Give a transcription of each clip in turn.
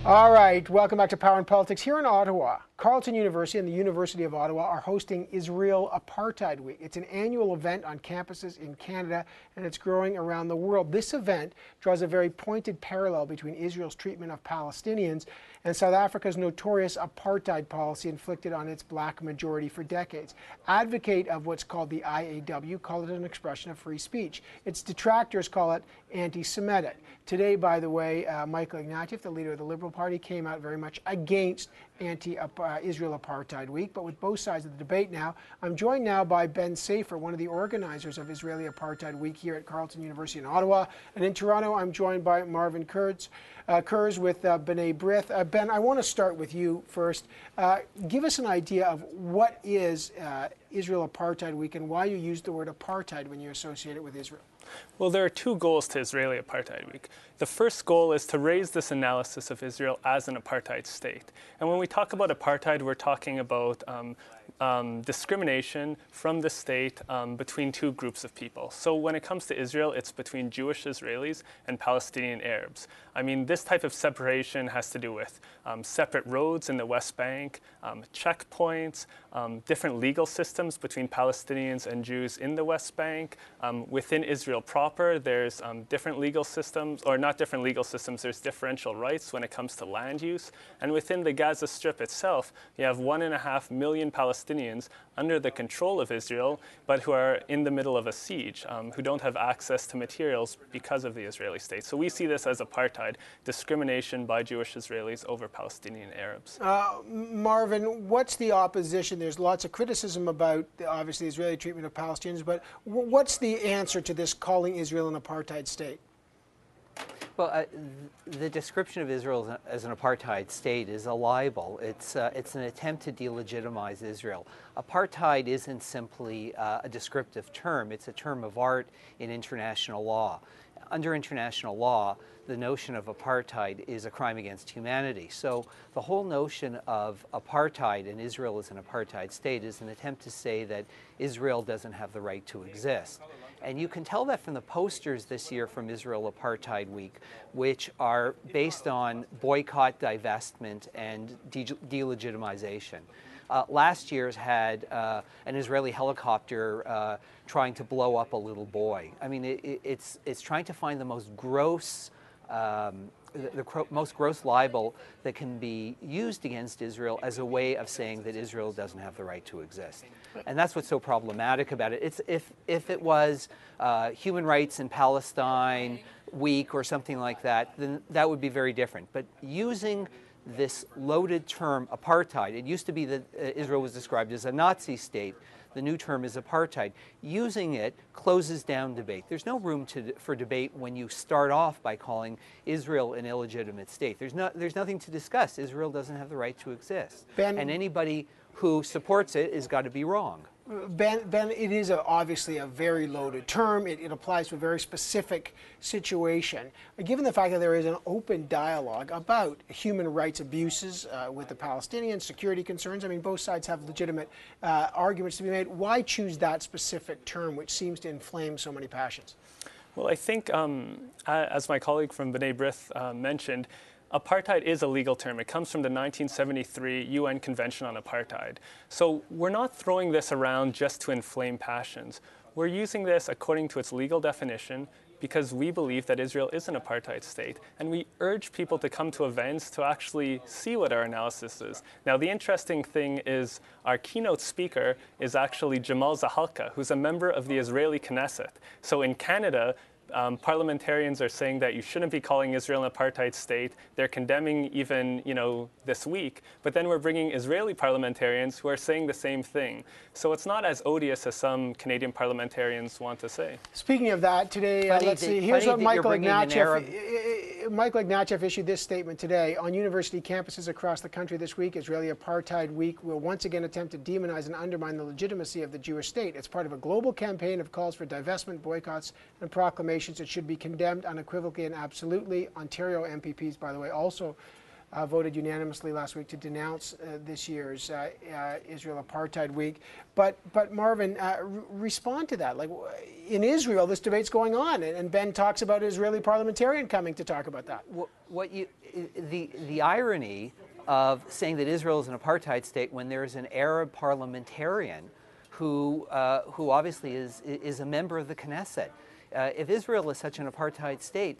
All right, welcome back to Power and Politics. Here in Ottawa, Carleton University and the University of Ottawa are hosting Israel Apartheid Week. It's an annual event on campuses in Canada, and it's growing around the world. This event draws a very pointed parallel between Israel's treatment of Palestinians and South Africa's notorious apartheid policy inflicted on its black majority for decades. Advocate of what's called the IAW call it an expression of free speech. Its detractors call it anti-Semitic. Today, by the way, Michael Ignatieff, the leader of the Liberal Party, came out very much against Israel Apartheid Week, but with both sides of the debate now. I'm joined now by Ben Saifer, one of the organizers of Israeli Apartheid Week here at Carleton University in Ottawa. And in Toronto, I'm joined by Marvin Kurz with Brith. Ben, I want to start with you first. Give us an idea of what is Israel Apartheid Week and why you use the word apartheid when you associate it with Israel. Well, there are two goals to Israeli Apartheid Week. The first goal is to raise this analysis of Israel as an apartheid state. And when we talk about apartheid, we're talking about discrimination from the state between two groups of people. So when it comes to Israel, it's between Jewish Israelis and Palestinian Arabs. I mean, this type of separation has to do with separate roads in the West Bank, checkpoints, different legal systems between Palestinians and Jews in the West Bank. Within Israel proper, there's different legal systems, or not different legal systems, there's differential rights when it comes to land use. And within the Gaza Strip itself, you have 1.5 million Palestinians under the control of Israel, but who are in the middle of a siege, who don't have access to materials because of the Israeli state. So we see this as apartheid, discrimination by Jewish Israelis over Palestinian Arabs. Marvin, what's the opposition? There's lots of criticism about, obviously, the Israeli treatment of Palestinians, but what's the answer to this calling Israel an apartheid state? Well, the description of Israel as an apartheid state is a libel. It's an attempt to delegitimize Israel. Apartheid isn't simply a descriptive term. It's a term of art in international law. Under international law, the notion of apartheid is a crime against humanity. So the whole notion of apartheid and Israel as an apartheid state is an attempt to say that Israel doesn't have the right to exist. And you can tell that from the posters this year from Israel Apartheid Week, which are based on boycott, divestment, and delegitimization. Last year's had an Israeli helicopter trying to blow up a little boy. I mean, it's trying to find the most gross most gross libel that can be used against Israel as a way of saying that Israel doesn't have the right to exist. And that's what's so problematic about it. If it was Human Rights in Palestine Week or something like that, then that would be very different. But using this loaded term apartheid, it used to be that Israel was described as a Nazi state. The new term is apartheid. Using it closes down debate. There's no room for debate when you start off by calling Israel an illegitimate state. There's nothing to discuss. Israel doesn't have the right to exist. Ben, and anybody who supports it has got to be wrong. Ben, it is obviously a very loaded term. It applies to a very specific situation. Given the fact that there is an open dialogue about human rights abuses with the Palestinians, security concerns, I mean, both sides have legitimate arguments to be made. Why choose that specific term, which seems to inflame so many passions? Well, I think, as my colleague from Brith mentioned, apartheid is a legal term. It comes from the 1973 UN Convention on Apartheid. So we're not throwing this around just to inflame passions. We're using this according to its legal definition because we believe that Israel is an apartheid state, and we urge people to come to events to actually see what our analysis is. Now, the interesting thing is our keynote speaker is actually Jamal Zahalka, who's a member of the Israeli Knesset. So in Canada, parliamentarians are saying that you shouldn't be calling Israel an apartheid state. They're condemning even, this week. But then we're bringing Israeli parliamentarians who are saying the same thing. So it's not as odious as some Canadian parliamentarians want to say. Speaking of that, today, let's see. Here's what Michael Ignatieff issued this statement today. On university campuses across the country this week, Israeli Apartheid Week will once again attempt to demonize and undermine the legitimacy of the Jewish state. It's part of a global campaign of calls for divestment, boycotts, and proclamations. It should be condemned unequivocally and absolutely. Ontario MPPs, by the way, also voted unanimously last week to denounce this year's Israel Apartheid Week. But Marvin, respond to that. Like, in Israel, this debate's going on, and Ben talks about an Israeli parliamentarian coming to talk about that. The irony of saying that Israel is an apartheid state when there is an Arab parliamentarian who obviously is a member of the Knesset. If Israel is such an apartheid state,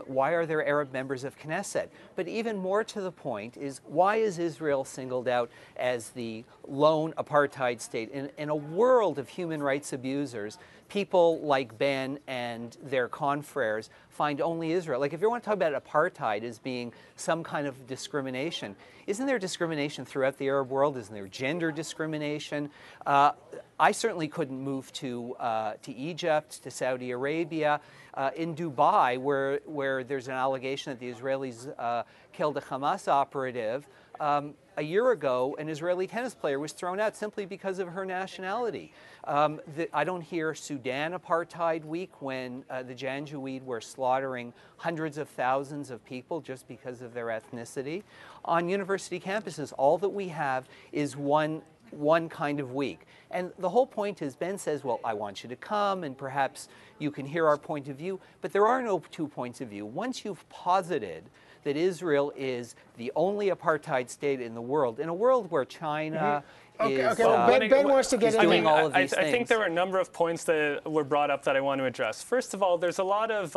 why are there Arab members of Knesset? But even more to the point is, why is Israel singled out as the lone apartheid state? In a world of human rights abusers, people like Ben and their confreres find only Israel. Like, if you want to talk about apartheid as being some kind of discrimination, isn't there discrimination throughout the Arab world? Isn't there gender discrimination? I certainly couldn't move to Egypt, to Saudi Arabia, in Dubai, where there's an allegation that the Israelis killed a Hamas operative. A year ago, an Israeli tennis player was thrown out simply because of her nationality. I don't hear Sudan Apartheid Week when the Janjaweed were slaughtering hundreds of thousands of people just because of their ethnicity. On university campuses, all that we have is one kind of week. And the whole point is, Ben says, well, I want you to come and perhaps you can hear our point of view, but there are no two points of view. Once you've posited that Israel is the only apartheid state in the world, in a world where China is Ben wants to get into doing all of these things. I think there were a number of points that were brought up that I want to address. First of all, there's a lot of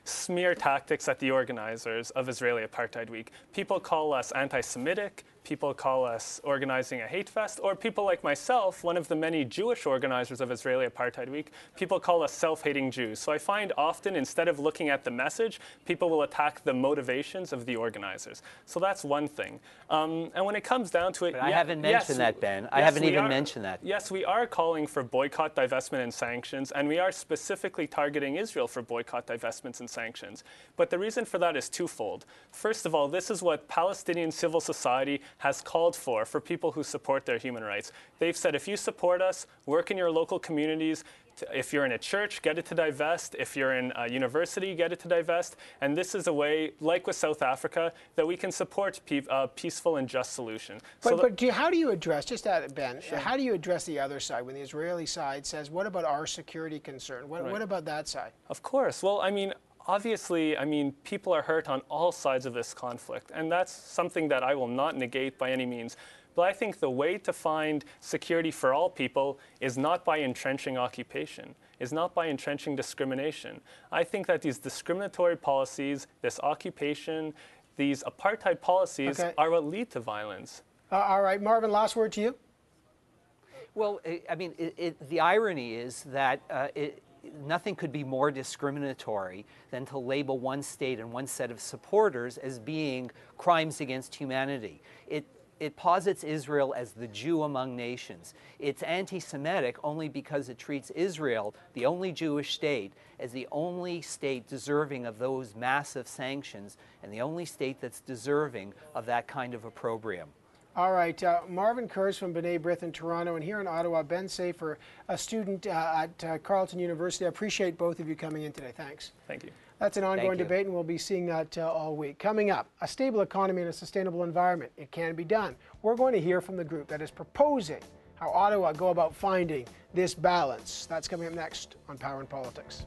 smear tactics at the organizers of Israeli Apartheid Week. People call us anti-Semitic. People call us organizing a hate fest, or people like myself, one of the many Jewish organizers of Israeli Apartheid Week, people call us self-hating Jews. So I find often, instead of looking at the message, people will attack the motivations of the organizers. So that's one thing. And when it comes down to it, but I haven't mentioned that, Ben. I haven't even mentioned that. Yes, we are calling for boycott, divestment, and sanctions, and we are specifically targeting Israel for boycott, divestments, and sanctions. But the reason for that is twofold. First of all, this is what Palestinian civil society has called for people who support their human rights. They've said, if you support us, work in your local communities. If you're in a church, get it to divest. If you're in a university, get it to divest. And this is a way, like with South Africa, that we can support peaceful and just solution. But how do you address, just at it, Ben, how do you address the other side when the Israeli side says, what about our security concern? What about that side? Of course. Well, I mean, obviously, people are hurt on all sides of this conflict, and that's something that I will not negate by any means. But I think the way to find security for all people is not by entrenching occupation, is not by entrenching discrimination. I think that these discriminatory policies, this occupation, these apartheid policies are what lead to violence. All right, Marvin, last word to you. Well, the irony is that nothing could be more discriminatory than to label one state and one set of supporters as being crimes against humanity. It posits Israel as the Jew among nations. It's anti-Semitic only because it treats Israel, the only Jewish state, as the only state deserving of those massive sanctions and the only state that's deserving of that kind of opprobrium. All right, Marvin Kurz from B'nai Brith in Toronto, and here in Ottawa, Ben Saifer, a student at Carleton University. I appreciate both of you coming in today. Thanks. Thank you. That's an ongoing debate, and we'll be seeing that all week. Coming up, a stable economy and a sustainable environment. It can be done. We're going to hear from the group that is proposing how Ottawa go about finding this balance. That's coming up next on Power and Politics.